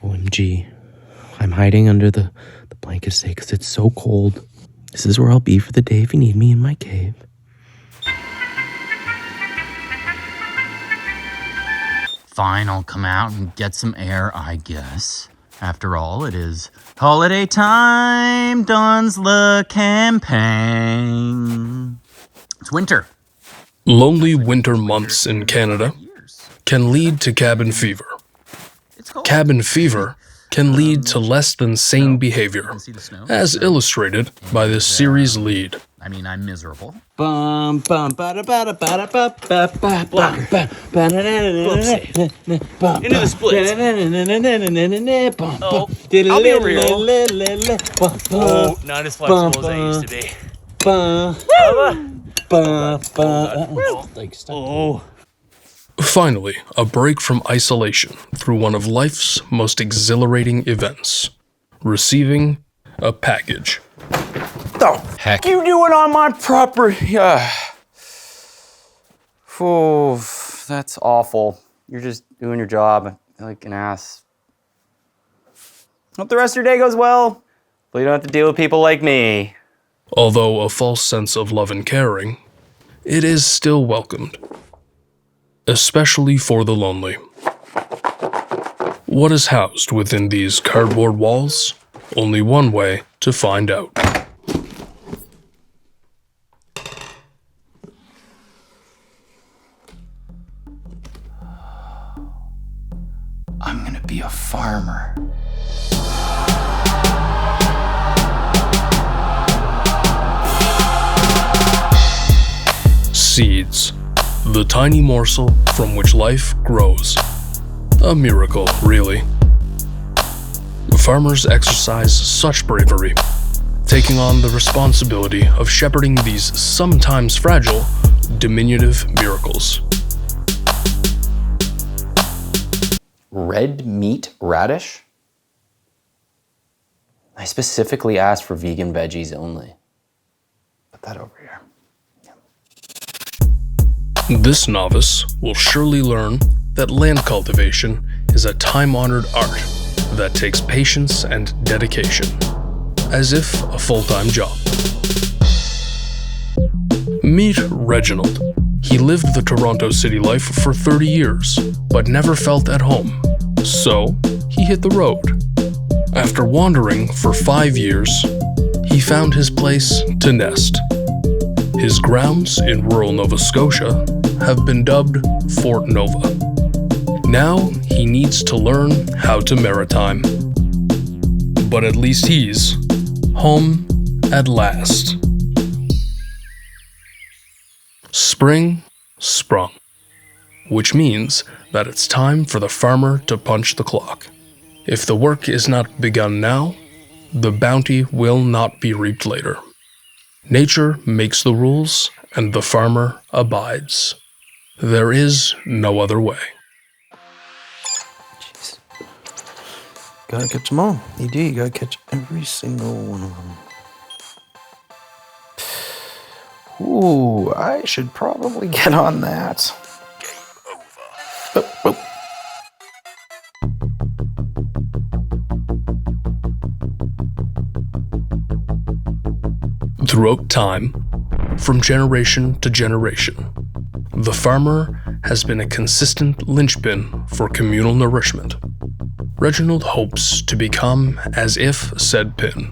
OMG. I'm hiding under the blanket today because it's so cold. This is where I'll be for the day if you need me in my cave. Fine, I'll come out and get some air, I guess. After all, it is holiday time, dons le campaign. It's winter. Lonely winter months in Canada can lead to cabin fever. Cabin fever can lead to less than sane behavior, as illustrated by this series lead. I mean, I'm miserable. Bum bum ba da ba da ba da ba ba ba ba ba da da da into the splits. Oh, I'll be over here. Oh, not as flexible as I used to be. Oh. Finally, a break from isolation through one of life's most exhilarating events, receiving a package. The heck you doing on my property? Oh, that's awful. You're just doing your job like an ass. Hope the rest of your day goes well, but you don't have to deal with people like me. Although a false sense of love and caring, it is still welcomed. Especially for the lonely. What is housed within these cardboard walls? Only one way to find out. I'm gonna be a farmer. Seeds. The tiny morsel from which life grows. A miracle, really. Farmers exercise such bravery, taking on the responsibility of shepherding these sometimes fragile, diminutive miracles. Red meat radish? I specifically asked for vegan veggies only. Put that over here. This novice will surely learn that land cultivation is a time-honored art that takes patience and dedication, as if a full-time job. Meet Reginald. He lived the Toronto city life for 30 years, but never felt at home. So, he hit the road. After wandering for 5 years, he found his place to nest. His grounds in rural Nova Scotia have been dubbed Fort Nova. Now he needs to learn how to maritime. But at least he's home at last. Spring sprung, which means that it's time for the farmer to punch the clock. If the work is not begun now, the bounty will not be reaped later. Nature makes the rules, and the farmer abides. There is no other way. Jeez. Gotta catch them all. You do. You gotta catch every single one of them. Ooh, I should probably get on that. Game over. Throughout time, from generation to generation, the farmer has been a consistent linchpin for communal nourishment. Reginald hopes to become as if said pin.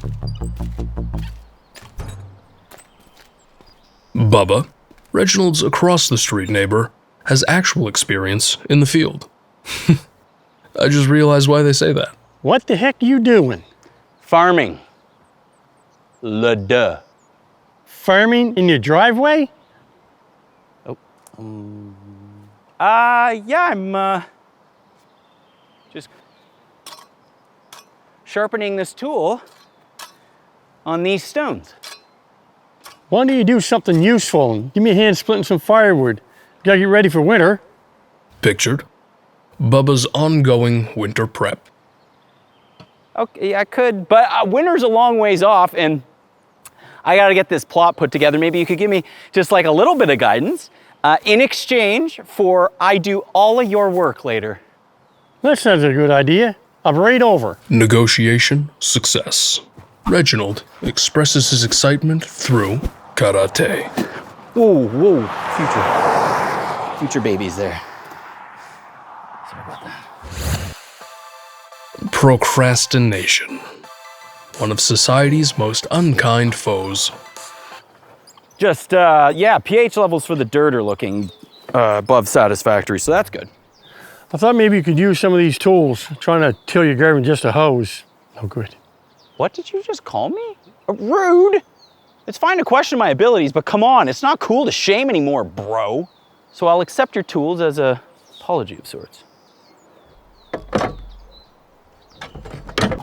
Bubba, Reginald's across-the-street neighbor, has actual experience in the field. I just realized why they say that. What the heck are you doing? Farming. Le duh. Farming in your driveway? Yeah, I'm, just sharpening this tool on these stones. Why don't you do something useful and give me a hand splitting some firewood? Gotta get ready for winter. Pictured, Bubba's ongoing winter prep. Okay, I could, but winter's a long ways off, and I gotta get this plot put together. Maybe you could give me just like a little bit of guidance in exchange for I do all of your work later. That sounds like a good idea. I'm right over. Negotiation success. Reginald expresses his excitement through karate. Whoa. Future babies there. Sorry about that. Procrastination. One of society's most unkind foes. Just, pH levels for the dirt are looking above satisfactory, so that's good. I thought maybe you could use some of these tools. Trying to till your garden with just a hose. No good. What did you just call me? Rude? It's fine to question my abilities, but come on, it's not cool to shame anymore, bro. So I'll accept your tools as a apology of sorts.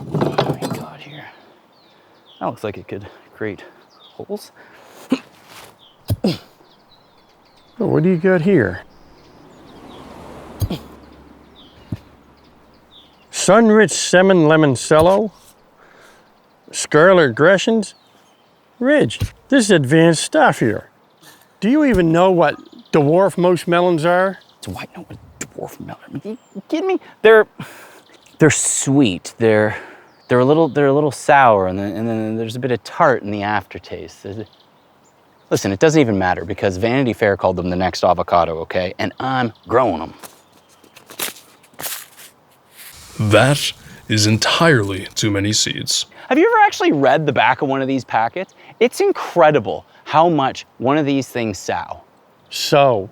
What do we got here? That looks like it could create holes. Oh, what do you got here? Sun-rich salmon lemoncello, scarlet grecians. Ridge, this is advanced stuff here. Do you even know what dwarf most melons are? Do I know what dwarf melon? Are you kidding me? They're sweet. They're a little sour, and then there's a bit of tart in the aftertaste. Listen, it doesn't even matter because Vanity Fair called them the next avocado, okay? And I'm growing them. That is entirely too many seeds. Have you ever actually read the back of one of these packets? It's incredible how much one of these things sow. So,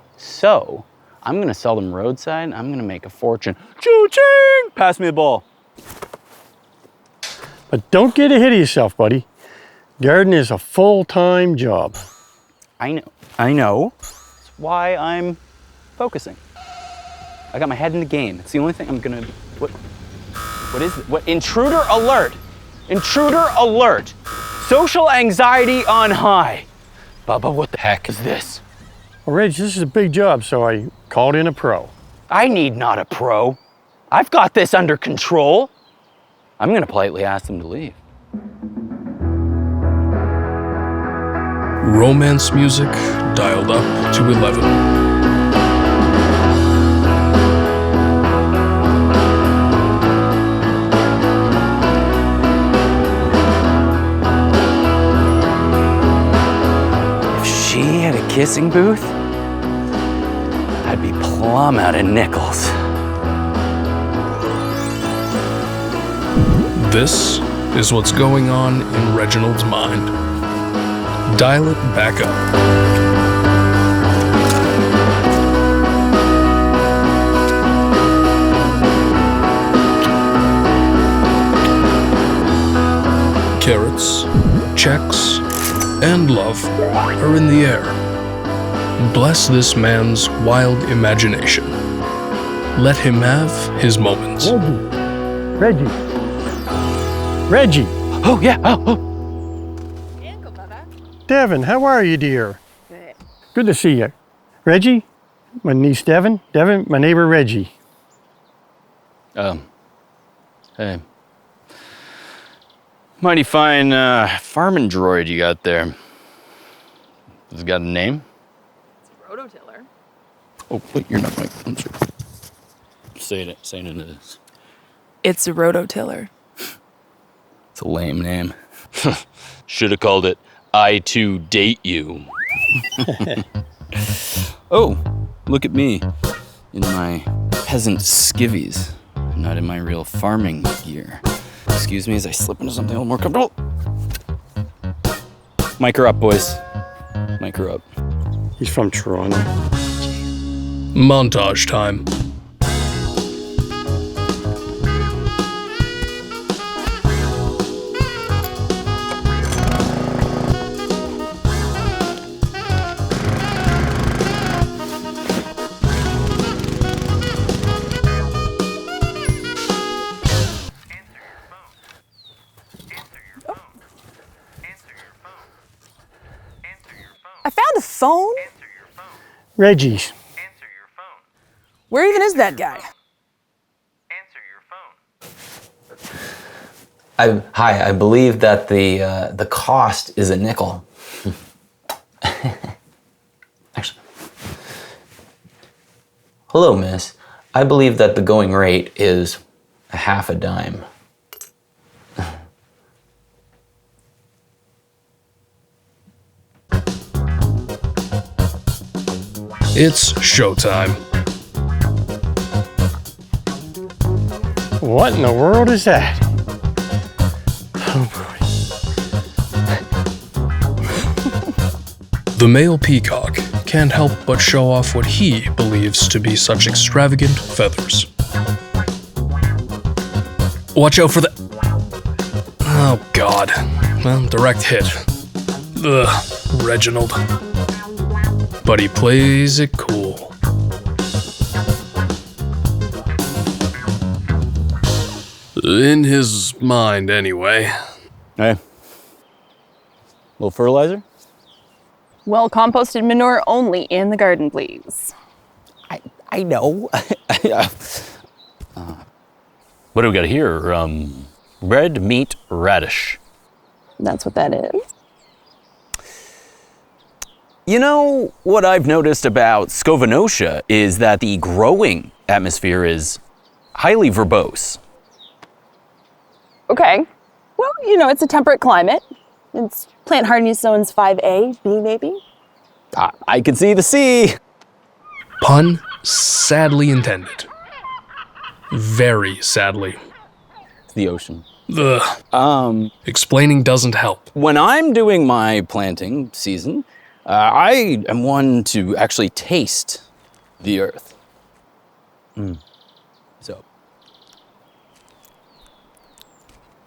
I'm gonna sell them roadside and I'm gonna make a fortune. Choo-ching! Pass me the ball. but don't get ahead of yourself, buddy. Gardening is a full-time job. I know. That's why I'm focusing. I got my head in the game. It's the only thing I'm gonna, what is it? What, intruder alert! Intruder alert! Social anxiety on high. Bubba, what the heck is this? Well, Reg, this is a big job, so I called in a pro. I need not a pro. I've got this under control. I'm gonna politely ask them to leave. Romance music dialed up to 11. She had a kissing booth, I'd be plumb out of nickels. This is what's going on in Reginald's mind. Dial it back up. Carrots, checks, and love are in the air. Bless this man's wild imagination. Let him have his moments. Reggie. Oh, yeah. Oh. Uncle Bubba. Devin, how are you, dear? Good. Good to see you. Reggie, my niece Devin. Devin, my neighbor Reggie. Hey. Mighty fine farming droid you got there. Has it got a name? It's a rototiller. Oh, wait, you're not my... I'm sorry. Say it into this. It's a rototiller. It's a lame name. Should have called it I Too Date You. Oh, look at me in my peasant skivvies, not in my real farming gear. Excuse me as I slip into something a little more comfortable. Mic her up, boys. Mic her up. He's from Toronto. Montage time. I found a phone? Reggie's. Where even is that guy? Hi, I believe that the cost is a nickel. Actually, hello, miss. I believe that the going rate is a half a dime. It's showtime. What in the world is that? The male peacock can't help but show off what he believes to be such extravagant feathers. Watch out for the... Oh, God. Well, direct hit. Ugh, Reginald. But he plays it cool. In his mind, anyway. Hey. Little fertilizer? Well, composted manure only in the garden, please. I know. What do we got here? Red meat radish. That's what that is. You know, what I've noticed about Scotia is that the growing atmosphere is highly verbose. Okay. Well, you know, it's a temperate climate. It's plant hardiness zones 5A, B maybe. I can see the sea. Pun sadly intended. Very sadly. It's the ocean. Ugh. Explaining doesn't help. When I'm doing my planting season, I am one to actually taste the earth. So.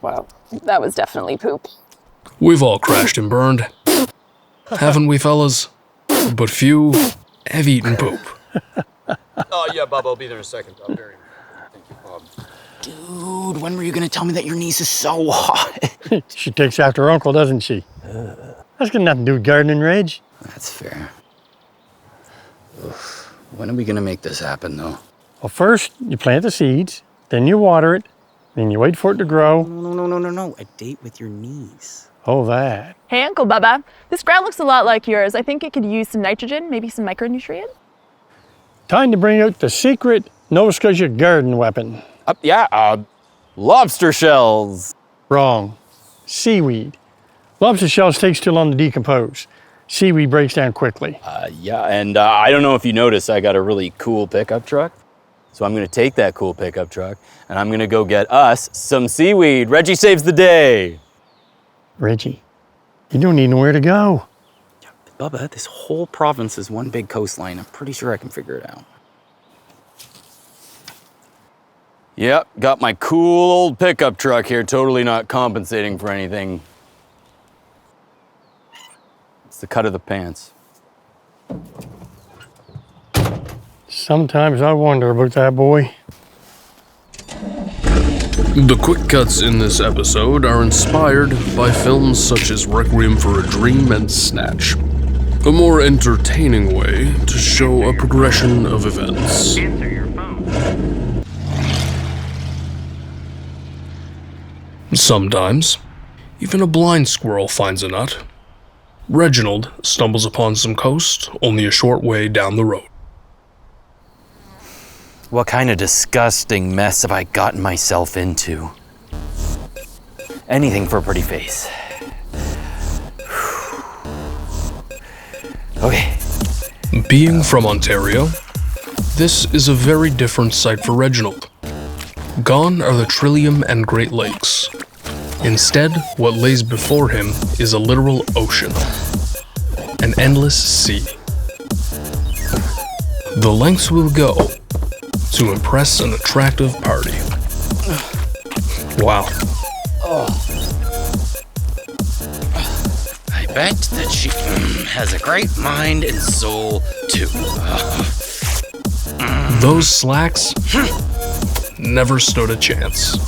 Wow, that was definitely poop. We've all crashed and burned. Haven't we, fellas? But few have eaten poop. Oh, yeah, Bubba, I'll be there in a second. I'll bury him. Thank you, Bob. Dude, when were you gonna tell me that your niece is so hot? She takes after her uncle, doesn't she? That's got nothing to do with gardening, Reg. That's fair. Oof. When are we gonna make this happen, though? Well, first, you plant the seeds, then you water it, then you wait for it to grow. No. A date with your niece. Oh, that. Hey, Uncle Bubba. This ground looks a lot like yours. I think it could use some nitrogen, maybe some micronutrients. Time to bring out the secret Nova Scotia garden weapon. Lobster shells. Wrong. Seaweed. Lobster shells takes too long to decompose. Seaweed breaks down quickly. And I don't know if you noticed, I got a really cool pickup truck. So I'm gonna take that cool pickup truck and I'm gonna go get us some seaweed. Reggie saves the day. Reggie, you don't need nowhere to go. Bubba, this whole province is one big coastline. I'm pretty sure I can figure it out. Yep, got my cool old pickup truck here, totally not compensating for anything. It's the cut of the pants. Sometimes I wonder about that boy. The quick cuts in this episode are inspired by films such as Requiem for a Dream and Snatch, a more entertaining way to show a progression of events. Answer your phone. Sometimes, even a blind squirrel finds a nut. Reginald stumbles upon some coast only a short way down the road. What kind of disgusting mess have I gotten myself into? Anything for a pretty face. Okay. Being from Ontario, this is a very different sight for Reginald. Gone are the Trillium and Great Lakes. Instead, what lays before him is a literal ocean. An endless sea. The lengths will go to impress an attractive party. Wow. I bet that she has a great mind and soul, too. Those slacks never stood a chance.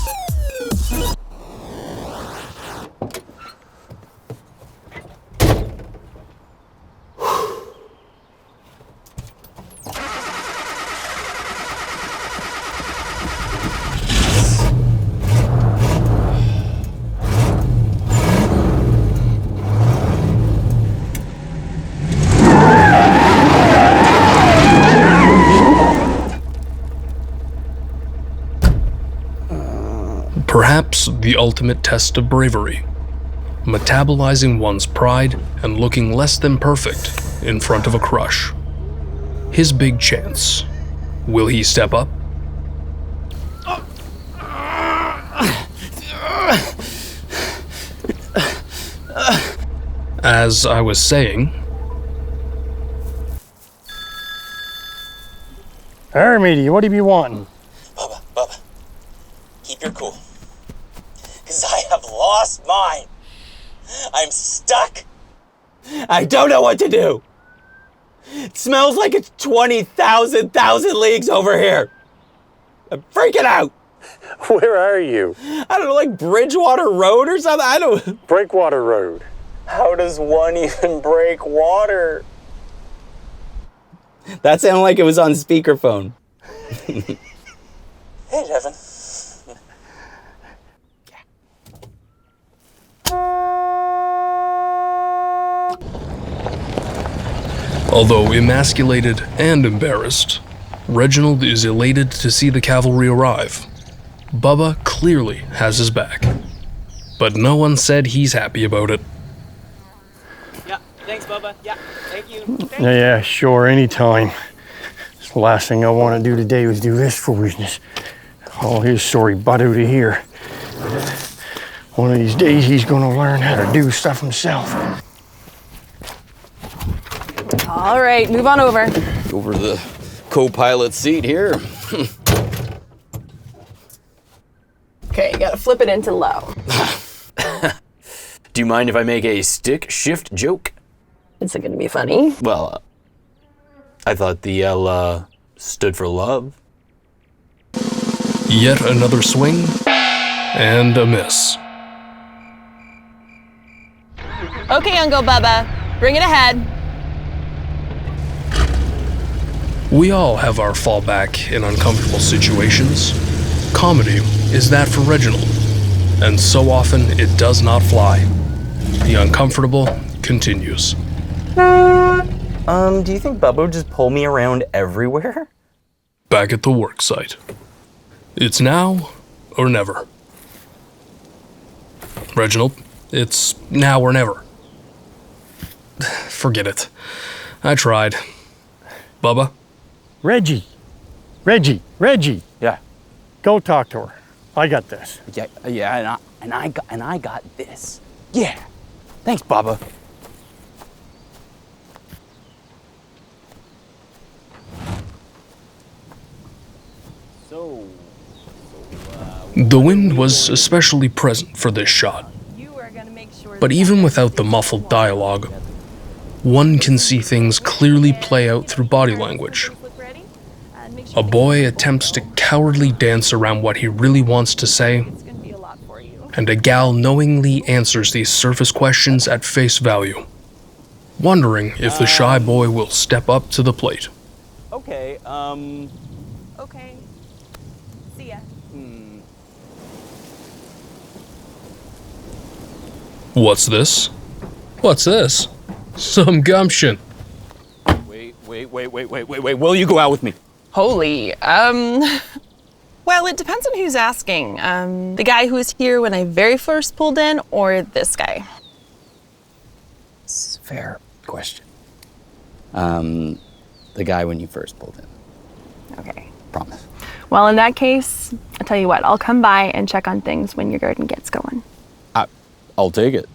Perhaps the ultimate test of bravery. Metabolizing one's pride and looking less than perfect in front of a crush. His big chance. Will he step up? As I was saying... Hey, matey, what do you be wanting? Bubba, keep your cool. Because I have lost mine. I'm stuck. I don't know what to do. It smells like it's 20,000 leagues over here. I'm freaking out. Where are you? I don't know, like Bridgewater Road or something? I don't... Breakwater Road. How does one even break water? That sounded like it was on speakerphone. Hey, Devin. Although emasculated and embarrassed, Reginald is elated to see the cavalry arrive. Bubba clearly has his back, but no one said he's happy about it. Yeah, thanks, Bubba. Yeah, thank you. Yeah, sure, anytime. The last thing I want to do today was do this foolishness. Oh, his sorry butt out of here. One of these days he's gonna learn how to do stuff himself. All right, move on over. Over the co-pilot seat here. Okay, you gotta flip it into low. Do you mind if I make a stick shift joke? Is it gonna be funny? Well, I thought the L stood for love. Yet another swing and a miss. Okay, Uncle Bubba, bring it ahead. We all have our fallback in uncomfortable situations. Comedy is that for Reginald, and so often it does not fly. The uncomfortable continues. Do you think Bubba would just pull me around everywhere? Back at the work site. It's now or never. Reginald, it's now or never. Forget it. I tried. Bubba? Reggie. Yeah. Go talk to her. I got this. Yeah, and I got this. Yeah. Thanks, Bubba. The wind was especially present for this shot. But even without the muffled dialogue, one can see things clearly play out through body language. A boy attempts to cowardly dance around what he really wants to say, and a gal knowingly answers these surface questions at face value, wondering if the shy boy will step up to the plate. Okay, Okay. See ya. What's this? What's this? Some gumption. Wait. Will you go out with me? Holy, well, it depends on who's asking. The guy who was here when I very first pulled in, or this guy? It's a fair question. The guy when you first pulled in. Okay. Promise. Well, in that case, I'll tell you what, I'll come by and check on things when your garden gets going. I'll take it.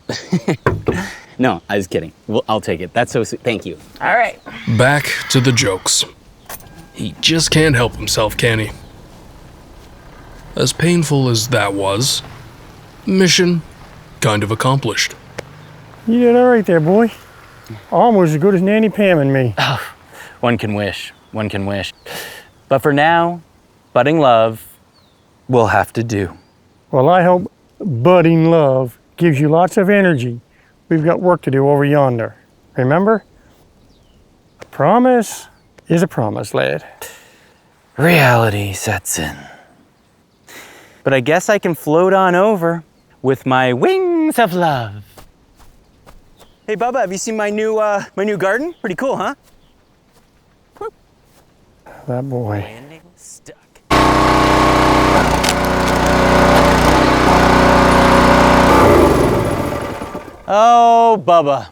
No, I was kidding. Well, I'll take it. That's so sweet. Thank you. All right. Back to the jokes. He just can't help himself, can he? As painful as that was, mission kind of accomplished. You did all right there, boy. Almost as good as Nanny Pam and me. One can wish. But for now, budding love will have to do. Well, I hope budding love gives you lots of energy. We've got work to do over yonder. Remember? A promise is a promise, lad. Reality sets in. But I guess I can float on over with my wings of love. Hey, Bubba, have you seen my new garden? Pretty cool, huh? That boy. Landing stuck. Oh, Bubba.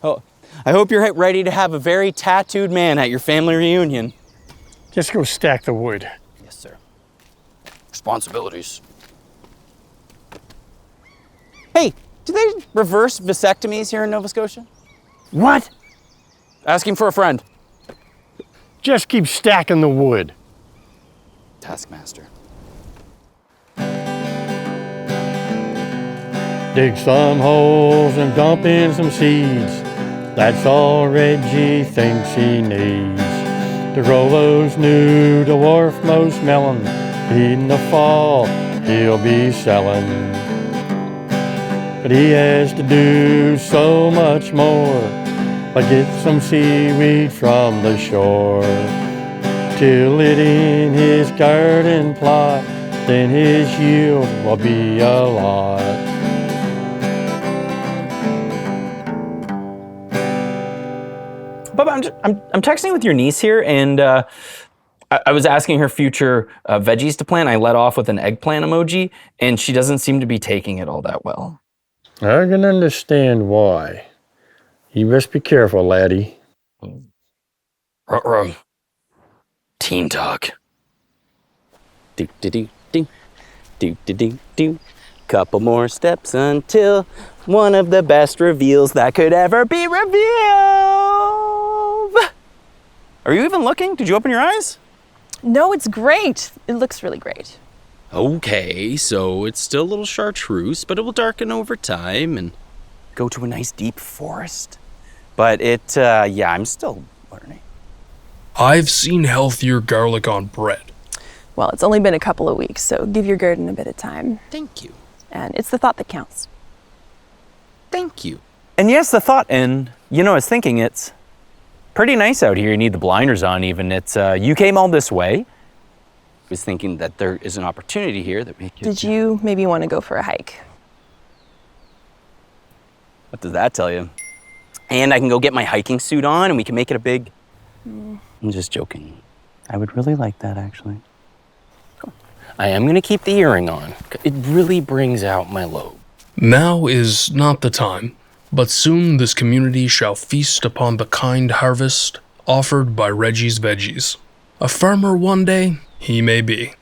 Oh, I hope you're ready to have a very tattooed man at your family reunion. Just go stack the wood. Yes, sir. Responsibilities. Hey, do they reverse vasectomies here in Nova Scotia? What? Asking for a friend. Just keep stacking the wood. Taskmaster. Dig some holes and dump in some seeds. That's all Reggie thinks he needs to grow those new dwarf most melon. In the fall, he'll be selling. But he has to do so much more, but get some seaweed from the shore. Till it in his garden plot, then his yield will be a lot. Bubba, I'm texting with your niece here, and I was asking her future veggies to plant. I let off with an eggplant emoji, and she doesn't seem to be taking it all that well. I can understand why. You best be careful, laddie. Ruh-roh. Teen talk. Do-do-do-do. Do-do-do-do. Couple more steps until one of the best reveals that could ever be revealed. Are you even looking? Did you open your eyes? No, it's great. It looks really great. Okay, so it's still a little chartreuse, but it will darken over time and go to a nice deep forest. But yeah, I'm still learning. I've seen healthier garlic on bread. Well, it's only been a couple of weeks, so give your garden a bit of time. Thank you. And it's the thought that counts. Thank you. And yes, the thought, and I was thinking it's pretty nice out here. You need the blinders on even. It's, you came all this way. I was thinking that there is an opportunity here that we could... Did you maybe want to go for a hike? What does that tell you? And I can go get my hiking suit on and we can make it a big... I'm just joking. I would really like that, actually. Cool. I am going to keep the earring on. It really brings out my lobe. Now is not the time, but soon this community shall feast upon the kind harvest offered by Reggie's Veggies. A farmer one day he may be.